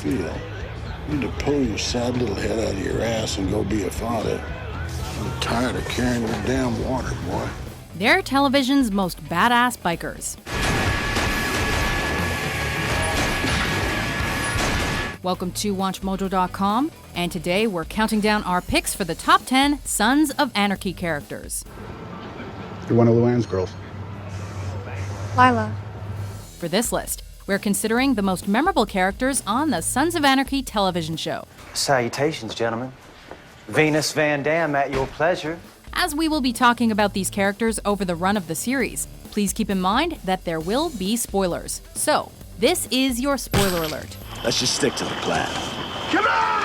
feel. You need to pull your sad little head out of your ass and go be a father. I'm tired of carrying your damn water, boy. They're television's most badass bikers. Welcome to WatchMojo.com, and today we're counting down our picks for the top 10 Sons of Anarchy characters. You're one of Luann's girls. Lila. For this list, we're considering the most memorable characters on the Sons of Anarchy television show. Salutations, gentlemen. Venus Van Dam at your pleasure. As we will be talking about these characters over the run of the series, please keep in mind that there will be spoilers. So, this is your spoiler alert. Let's just stick to the plan. Come on!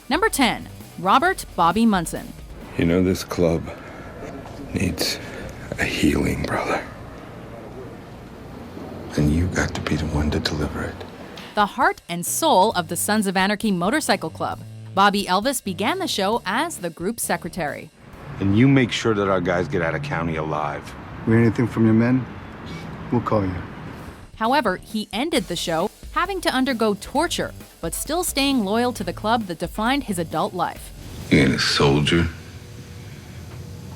Number 10, Robert Bobby Munson. You know, this club needs a healing, brother. And you got to be the one to deliver it. The heart and soul of the Sons of Anarchy Motorcycle Club, Bobby Elvis began the show as the group's secretary. And you make sure that our guys get out of county alive. We need anything from your men? We'll call you. However, he ended the show having to undergo torture, but still staying loyal to the club that defined his adult life. You ain't a soldier.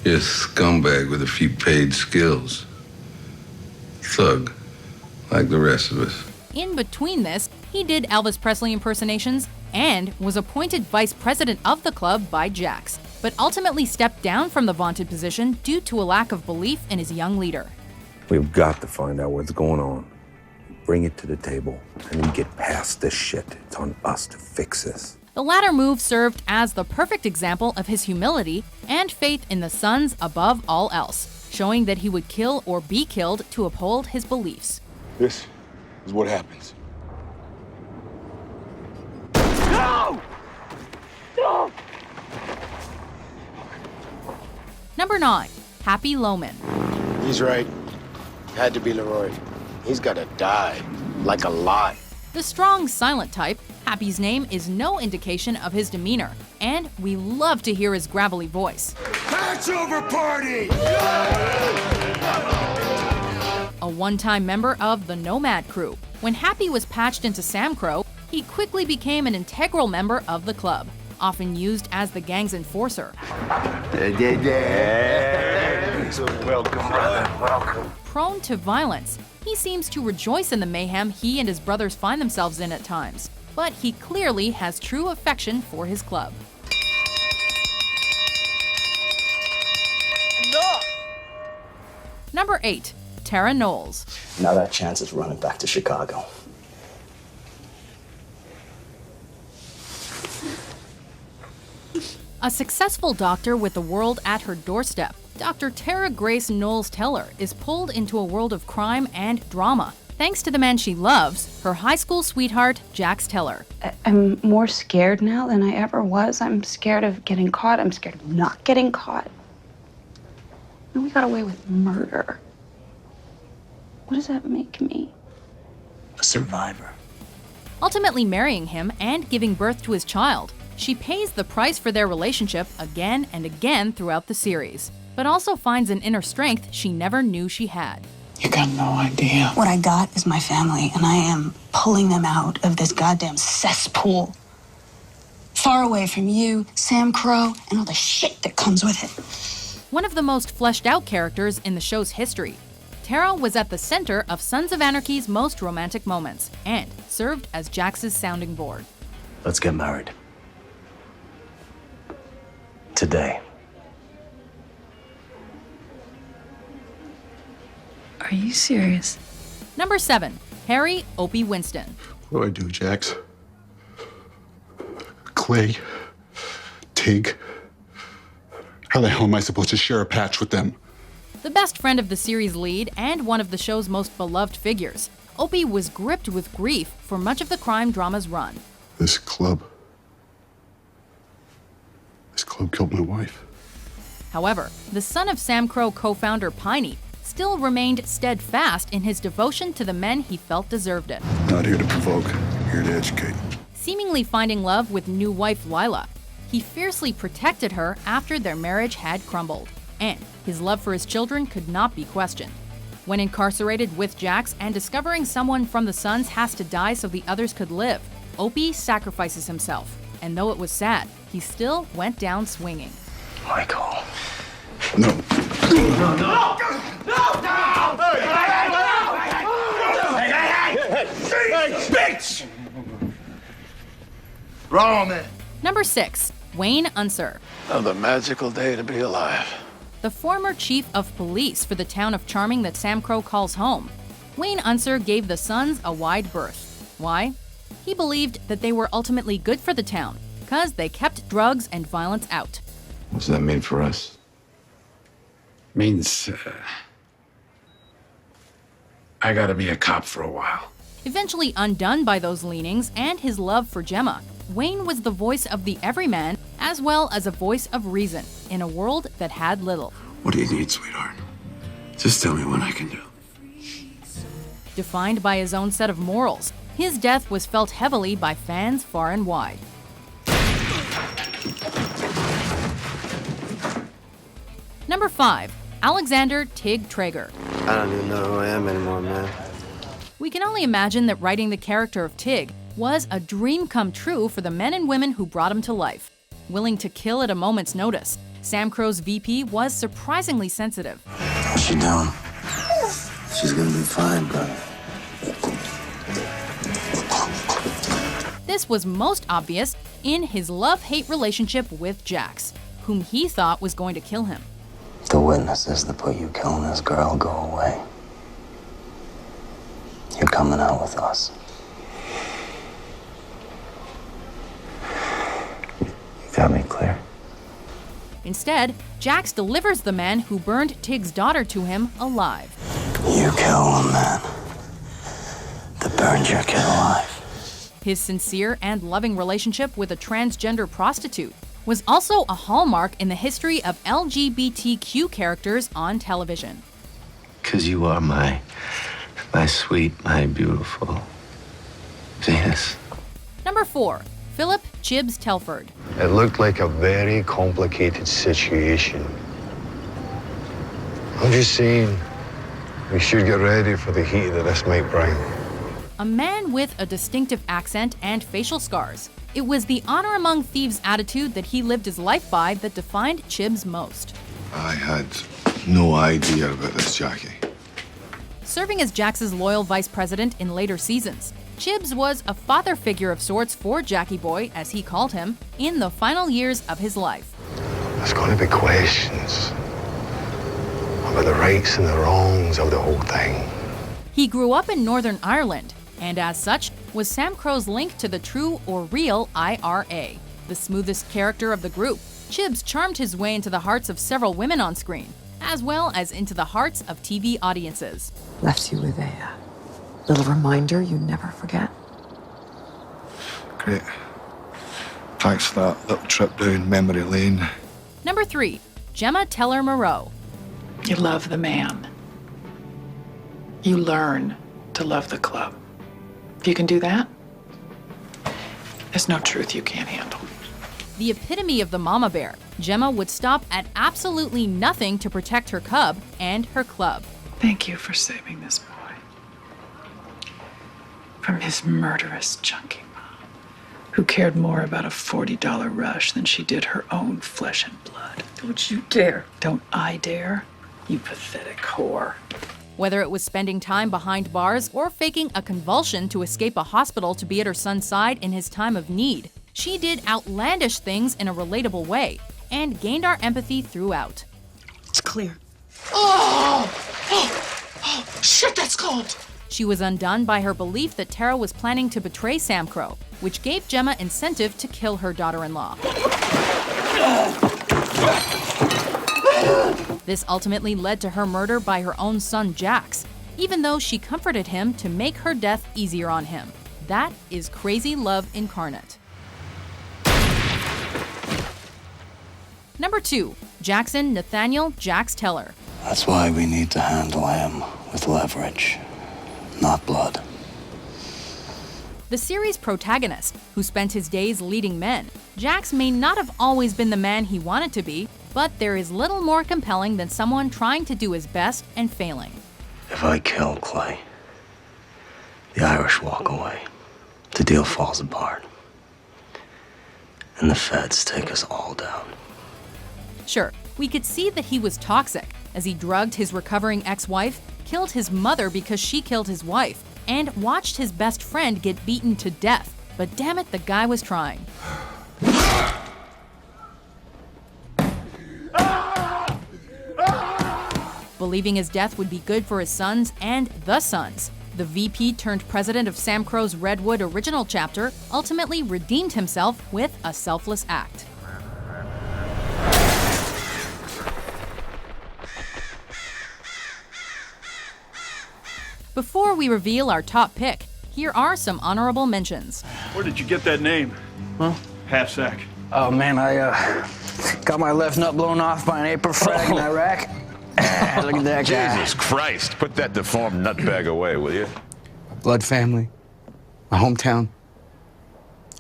You're a scumbag with a few paid skills. Thug, like the rest of us. In between this, he did Elvis Presley impersonations and was appointed vice president of the club by Jax, but ultimately stepped down from the vaunted position due to a lack of belief in his young leader. We've got to find out what's going on. Bring it to the table, and then get past this shit. It's on us to fix this. The latter move served as the perfect example of his humility and faith in the Sons above all else, showing that he would kill or be killed to uphold his beliefs. This is what happens. No! No! Number 9, Happy Lowman. He's right. Had to be Leroy. He's gotta die. Like a lot. The strong, silent type, Happy's name is no indication of his demeanor, and we love to hear his gravelly voice. Passover party! A one-time member of the Nomad crew, when Happy was patched into Sam Crow, he quickly became an integral member of the club, often used as the gang's enforcer. Welcome, brother. Welcome. Prone to violence, he seems to rejoice in the mayhem he and his brothers find themselves in at times, but he clearly has true affection for his club. Enough! Number 8, Tara Knowles. Now that chance is running back to Chicago. A successful doctor with the world at her doorstep, Dr. Tara Grace Knowles Teller is pulled into a world of crime and drama, thanks to the man she loves, her high school sweetheart, Jax Teller. I'm more scared now than I ever was. I'm scared of getting caught. I'm scared of not getting caught. And we got away with murder. What does that make me? A survivor. Ultimately marrying him and giving birth to his child, she pays the price for their relationship again and again throughout the series, but also finds an inner strength she never knew she had. You got no idea. What I got is my family, and I am pulling them out of this goddamn cesspool. Far away from you, Sam Crow, and all the shit that comes with it. One of the most fleshed out characters in the show's history, Tara was at the center of Sons of Anarchy's most romantic moments and served as Jax's sounding board. Let's get married. Today. Are you serious? Number 7, Harry Opie Winston. What do I do, Jax? Clay? Tig? How the hell am I supposed to share a patch with them? The best friend of the series lead and one of the show's most beloved figures, Opie was gripped with grief for much of the crime drama's run. This club killed my wife. However, the son of Sam Crow co-founder Piney still remained steadfast in his devotion to the men he felt deserved it. Not here to provoke, here to educate. Seemingly finding love with new wife Lila, he fiercely protected her after their marriage had crumbled, and his love for his children could not be questioned. When incarcerated with Jax and discovering someone from the Sons has to die so the others could live, Opie sacrifices himself. And though it was sad, he still went down swinging. Michael. No. Bitch! Lowman. Number 6. Wayne Unser. Another magical day to be alive. The former chief of police for the town of Charming that Sam Crow calls home. Wayne Unser gave the Sons a wide berth. Why? He believed that they were ultimately good for the town, because they kept drugs and violence out. What does that mean for us? Means I gotta be a cop for a while. Eventually undone by those leanings and his love for Gemma, Wayne was the voice of the everyman as well as a voice of reason in a world that had little. What do you need, sweetheart? Just tell me what I can do. Defined by his own set of morals, his death was felt heavily by fans far and wide. Number 5. Alexander Tig Trager. I don't even know who I am anymore, man. We can only imagine that writing the character of Tig was a dream come true for the men and women who brought him to life. Willing to kill at a moment's notice, Sam Crow's VP was surprisingly sensitive. How's she doing? She's gonna be fine, bro. This was most obvious in his love-hate relationship with Jax, whom he thought was going to kill him. The witnesses that put you killing this girl go away. You're coming out with us. You got me clear. Instead, Jax delivers the man who burned Tig's daughter to him alive. You killed a man that burned your kid alive. His sincere and loving relationship with a transgender prostitute was also a hallmark in the history of LGBTQ characters on television. 'Cause you are my sweet, my beautiful Venus. Number 4. Philip Chibbs Telford. It looked like a very complicated situation. I'm just saying, we should get ready for the heat that this might bring. A man with a distinctive accent and facial scars. It was the honor among thieves attitude that he lived his life by that defined Chibbs most. I had no idea about this, Jackie. Serving as Jax's loyal vice president in later seasons, Chibbs was a father figure of sorts for Jackie Boy, as he called him, in the final years of his life. There's going to be questions about the rights and the wrongs of the whole thing. He grew up in Northern Ireland, and as such, was Sam Crow's link to the true or real IRA. The smoothest character of the group, Chibbs charmed his way into the hearts of several women on screen, as well as into the hearts of TV audiences. Left you with a little reminder you never forget. Great. Thanks for that little trip down memory lane. Number 3. Gemma Teller Morrow. You love the man. You learn to love the club. If you can do that, there's no truth you can't handle. The epitome of the mama bear, Gemma would stop at absolutely nothing to protect her cub and her club. Thank you for saving this boy from his murderous junkie mom, who cared more about a $40 rush than she did her own flesh and blood. Don't you dare. Don't I dare? You pathetic whore. Whether it was spending time behind bars or faking a convulsion to escape a hospital to be at her son's side in his time of need, she did outlandish things in a relatable way and gained our empathy throughout. It's clear. Oh, shit, that's cold. She was undone by her belief that Tara was planning to betray Sam Crow, which gave Gemma incentive to kill her daughter-in-law. This ultimately led to her murder by her own son Jax, even though she comforted him to make her death easier on him. That is crazy love incarnate. Number 2. Jackson Nathaniel Jax Teller. That's why we need to handle him with leverage, not blood. The series' protagonist, who spent his days leading men, Jax may not have always been the man he wanted to be, but there is little more compelling than someone trying to do his best and failing. If I kill Clay, the Irish walk away. The deal falls apart. And the feds take us all down. Sure, we could see that he was toxic, as he drugged his recovering ex-wife, killed his mother because she killed his wife, and watched his best friend get beaten to death. But damn it, the guy was trying. Believing his death would be good for his sons and the sons, the VP turned president of Sam Crow's Redwood original chapter ultimately redeemed himself with a selfless act. Before we reveal our top pick, here are some honorable mentions. Where did you get that name? Huh? Half sack. Oh man, I got my left nut blown off by an April frag in Iraq. Look at that guy. Jesus Christ, put that deformed nutbag away, will you? My blood family, my hometown,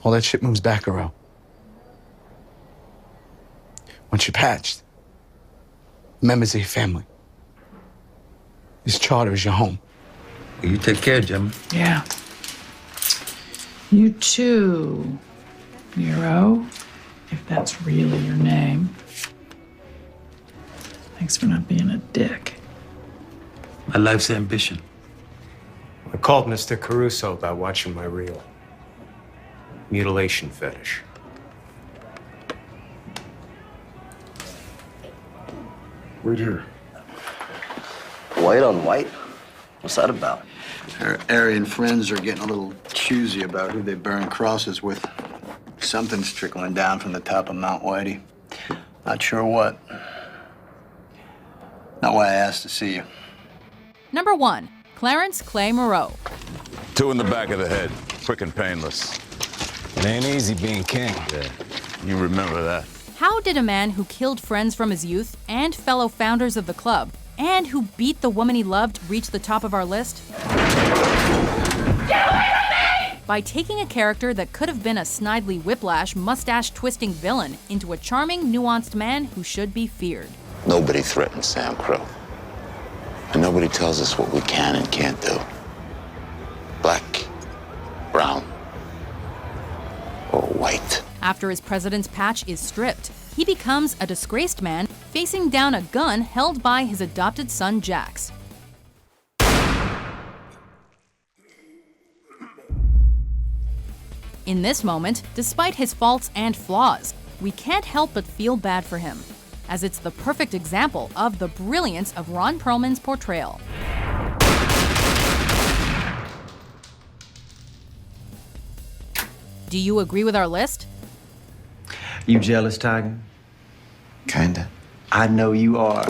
all that shit moves back around. Once you're patched, members of your family, this charter is your home. You take care, Gemma. Yeah. You too, Morrow, if that's really your name. Thanks for not being a dick. My life's ambition. I called Mr. Caruso about watching my reel. Mutilation fetish. Right here. White on white? What's that about? Our Aryan friends are getting a little choosy about who they burn crosses with. Something's trickling down from the top of Mount Whitey. Not sure what. Not why I asked to see you. Number 1, Clarence Clay Morrow. 2 in the back of the head, quick and painless. It ain't easy being king. Yeah, you remember that. How did a man who killed friends from his youth and fellow founders of the club, and who beat the woman he loved, reach the top of our list? Get away from me! By taking a character that could have been a snidely whiplash, mustache-twisting villain into a charming, nuanced man who should be feared. Nobody threatens Sam Crow. And nobody tells us what we can and can't do. Black, brown, or white. After his president's patch is stripped, he becomes a disgraced man facing down a gun held by his adopted son, Jax. In this moment, despite his faults and flaws, we can't help but feel bad for him, as it's the perfect example of the brilliance of Ron Perlman's portrayal. Do you agree with our list? You jealous, Tiger? Kinda. I know you are.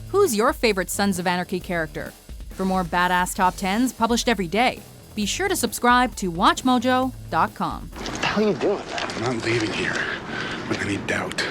Who's your favorite Sons of Anarchy character? For more badass top 10s published every day, be sure to subscribe to WatchMojo.com. What the hell are you doing? I'm not leaving here with any doubt.